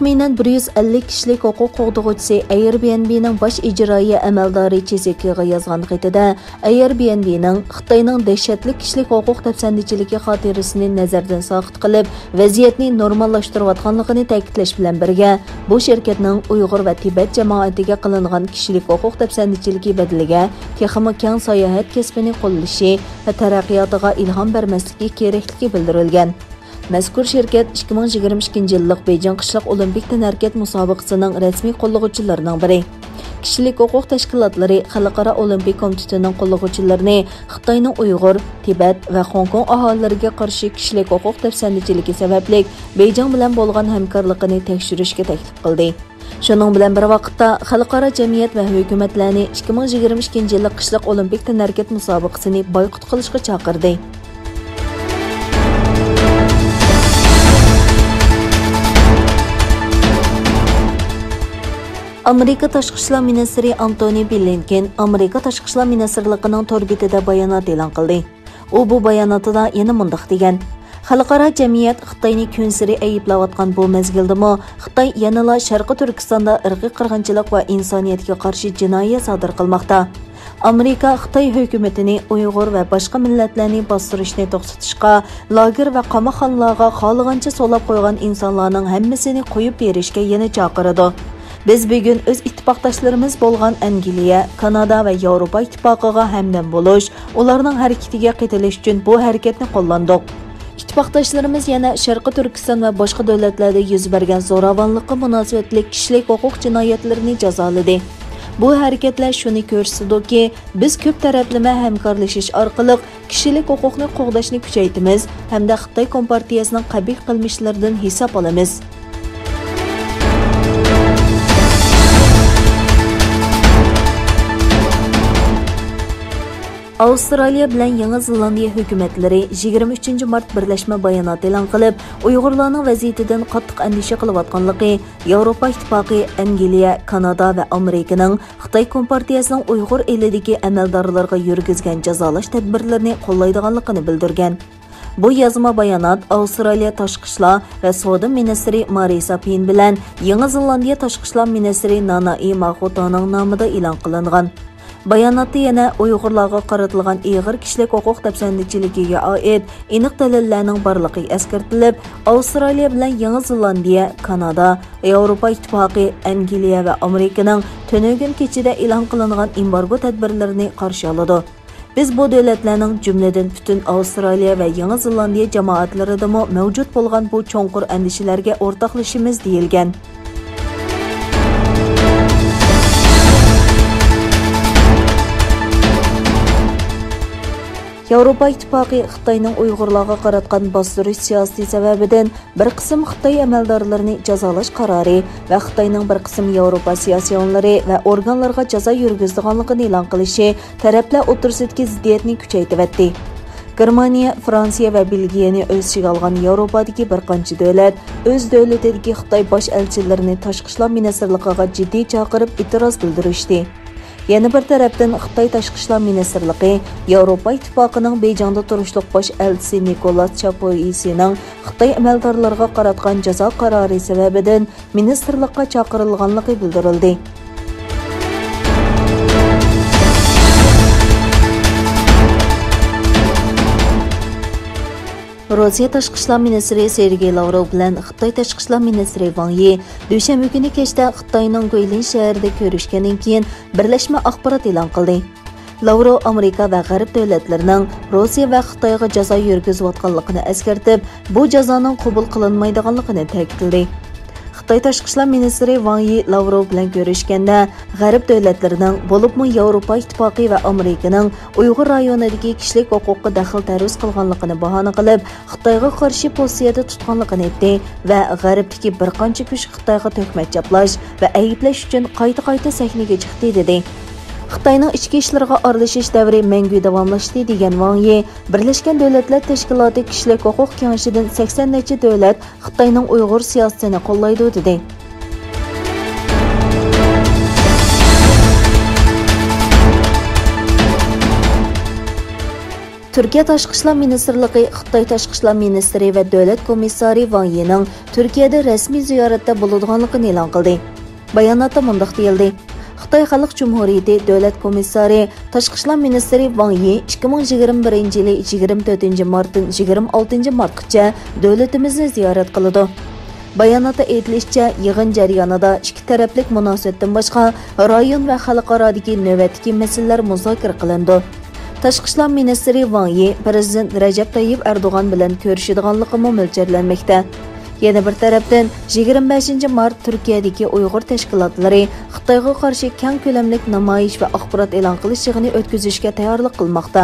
Taxminan 150 kishilik huquq qo'g'dag'uvchisi Airbnb'ning bosh ijroiya amaldori Chezekiga yozgan xatida Airbnb'ning Xitoyning dahshatli kishilik huquq tafsandichiligi xotirasini nazardan soqit qilib, vaziyatni normallashtirayotganligini ta'kidlash bilan birga, bu shirkatning Uyg'ur va Tibet jamoatiga qilingan kishilik huquq tafsandichiligi badaliga texnik keng sayohat kasbini qo'llashi va taraqqiyotiga ilhom bermasligi kerakligi bildirilgan. Mazkur shirkat 2022 yillik Beijing qishloq olimpik tanarkat musobaqasining rasmiy qo'llovchilarining biri. Kishilik huquq tashkilotlari Xalqaro olimpik komitetining qo'llovchilarini Xitoyning Uyg'ur, Tibet va Hong Kong aholilariga qarshi kishilik huquq tafsandichiligi sababli Beijing bilan bo'lgan hamkorligini tekshirishga taklif qildi. Shuning bilan bir vaqtda xalqaro jamiyat va hukumatlarni 2022 yillik qishloq olimpik tanarkat musobaqasini boykot qilishga chaqirdi. Amerika Tashqi ishlar ministri Bિલન Amerika Tashqi ishlar ministrligining to'r betida bayonot e'lon qildi. U bu bayonotida yana mundaq degan: Xalqaro jamiyat Xitoyni kunsiri ayblayotgan bu mezgildimi, Xitoy yanala Sharqi Turkistonda irqiy qirg'inchilik va insoniyatga qarshi jinoyat sodir qilmoqda. Amerika Xitoy hukumatini Uyg'ur va boshqa millatlarni bostirishni to'xtatishga, lager va qamoqxonalarga xohlagancha so'lab qo'ygan insonlarning hammasini qo'yib berishga yana chaqiradi. Biz bugun o'z ittifoqdoshlarimiz bo'lgan Angliya, Kanada va Yevropa ittifoqiga hamdam bo'lish, ularning harakatiga qatnashish uchun bu harakatni qo'llandik. Ittifoqdoshlarimiz yana Sharqi Turkiston va boshqa davlatlarda yuz bergan zo'ravonlikqa munosabatli kishilik huquq jinoyatlarini jazoladi. Bu harakatlar shuni ko'rsatadiki, biz ko'p taraflama hamkorlashish orqali kishilik huquqni qo'g'dashni kuchaytiramiz hamda Xitoy kompartiyasining qabih qilmishlaridan hisob olamiz. Avstraliya bilan Yangi Zelandiya hukumatlari 23 mart birlashma bayonot e'lon qilib, Uyg'urlarning vaziyatidan qattiq andisha qilayotganligi, Yevropa ittifoqi, Angliya, Kanada va Amerikaning Xitoy kompartiyasining Uyg'ur elidagi amaldorlarga yurgizgan jazolash tadbirlarini qo'llaydiganligini bildirgan. Bu yozma bayonot Avstraliya Tashqi ishlar va savdo ministri Marisa Pin bilan Yangi Zelandiya Tashqi ishlar ministri Nanai Mahutoning nomida e'lon qilingan. Bayonotda yana Uyg'urlarga qaratilgan ig'ir kishilik huquq tafsandichiligiga oid aniq dalillarning borligi eskartilib, Avstraliya bilan Yangi Zelandiya, Kanada, Yevropa ittifoqi, Angliya va Amerikaning tunugin kechida e'lon qilingan embargo tadbirlarini qarshi oladi. Biz bu davlatlarning jumladan butun Avstraliya va Yangi Zelandiya jamoatlarida mavjud bo'lgan bu cho'nqur andishalarga o'rtoqlashimiz deyilgan. Yevropa ittifoqi Xitoyning Uyg'urlarga qaratgan bostirish siyosati sababidan bir qism Xitoy amaldorlarini jazolash qarori va Xitoyning bir qism Yevropa siyosiyonlari va organlarga jazo yurgizganligini e'lon qilishi taraflar o'tirisidagi ziddiyatni kuchaytirdi. Germaniya, Fransiya va Belgiyani o'z ichiga olgan Yevropadagi bir qancha davlat o'z davlatidagi Xitoy bosh elchilarini tashqi ishlar ministrligiga jiddiy chaqirib e'tiroz bildirishdi. Yana bir tarafdan Xitoy Tashqi ishlar ministrligi Yevropa ittifoqining Beijingda turishliq bosh elchisi Nikolas Chapoisining Xitoy amaldorlariga qaratgan jazo qarori sababidan ministrlikka chaqirilganligi bildirildi. Rossiya Tashqi ishlar ministri Sergey Lavrov bilan Xitoy Tashqi ishlar ministri Wang Yi dushanba kuni kechda Xitoyning Guilin shahrida ko'rishgandan keyin birlashma axborot e'lon qildi. Lavrov Amerika va G'arb davlatlarining Rossiya va Xitoyga jazo yurgizayotganligini eskartib, bu jazoning qabul qilinmaydiganligini ta'kidladi. Xitoy Tashqi ishlar ministri Wang Yi Lavrov bilan ko'rishganda G'arb davlatlarining, bo'libmi Yevropa ittifoqi va Amerikaning Uyg'ur rayonidagi kishilik huquqqa daxl-taruz qilganligini bahona qilib, Xitoyga qarshi pozitsiyada tutganligini aytdi va G'arbdagi bir qancha kuch Xitoyga tuhmat chaplash va ayblash uchun qayta-qayta sahnaga chiqdi dedi. Xitoyning ichki ishlariga aralashish davri mangu davomlashdi degan Wang Yi, Birlashgan Davlatlar Tashkiloti kishilik huquq kengashidan 80 necha davlat Xitoyning Uyg'ur siyosatini qo'llaydi dedi. Türkiye Tashqi ishlar Ministrligi, Xitoy Tashqi ishlar Ministri va Davlat komissari Wang Yining Turkiyada rasmiy ziyoratda bo'ladiganligini e'lon qildi. Bayonotda mundaq deyildi: Xitoy Xalq Cumhuriyati Davlat komissari Tashqi ishlar Ministri Wang Yi 2021-yili 24-martdan 26-martgacha davlatimizni ziyorat qiladi. Bayonotda aytilishicha, yig'in jarayonida ikki taraflik munosabatdan boshqa rayon va xalqarodagi navbatdagi masalalar muzokara qilindi. Tashqi ishlar ministri Wang Yi Prezident Rajab Tayyip Erdo'g'an bilan ko'rishadiganligi mo'ljallanmoqda. Yana bir tarafdan 25 mart Turkiyadagi Uyg'ur tashkilotlari Xitoyga qarshi keng ko'lamli namoyish va axborot e'lon qilish yig'ini o'tkazishga tayyorlik qilmoqda.